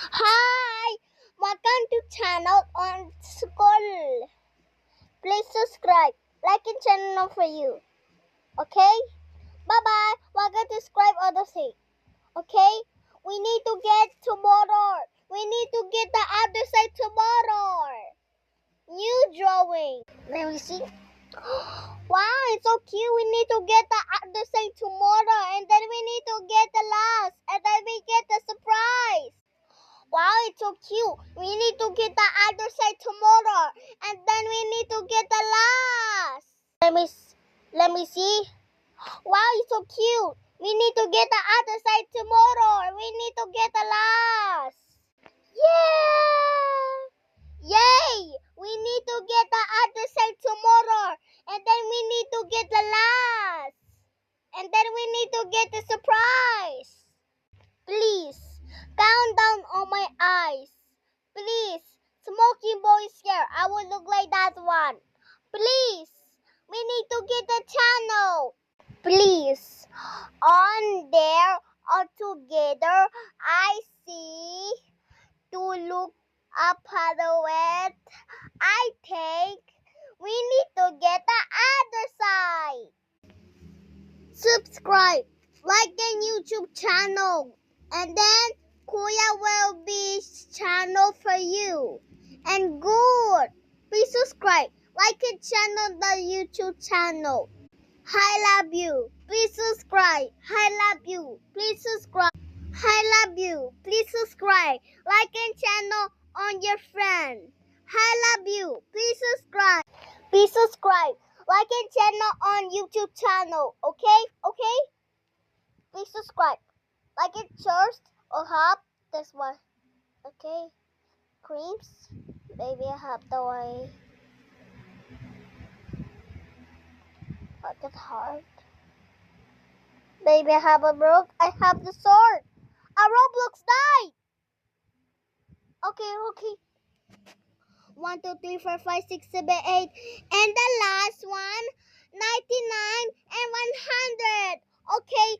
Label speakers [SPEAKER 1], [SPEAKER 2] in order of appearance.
[SPEAKER 1] Hi, welcome to channel on school. Please subscribe, like and channel for you. Okay? Bye bye. Welcome to subscribe other thing. Okay? We need to get tomorrow. We need to get the other side tomorrow. New drawing. Let me see. Wow, it's so cute. We need to get the other side tomorrow, and then we need to get the last, and then we get the surprise. Wow, it's so cute. We need to get the other side tomorrow, and then we need to get the last. Let me see. Wow, it's so cute. We need to get the other side tomorrow. We need to get the last. Yeah! Yay! We need to get the other side tomorrow, and then we need to get the last. And then we need to get the surprise. Please, count down on my eyes. Please, Smoky Boy is here. I will look like that one. Please, we need to get the channel. Please, on there, all together, I see to look up at it. I think we need to get the other side. Subscribe, like the YouTube channel, and then Kuya will be channel for you. And good, please subscribe, like and channel the YouTube channel. I love you. Please subscribe. I love you. Please subscribe. I love you. Please subscribe. Like and channel on your friend. I love you. Please subscribe. Please subscribe. Like and channel on YouTube channel. Okay? Please subscribe. Like it first or have this one. Okay? Creams. Maybe I have the way. But it's hard. Maybe I have a brook. I have the sword. A Roblox died. Okay. 1, 2, 3, 4, 5, 6, 7, 8. And the last one, 99 and 100. Okay.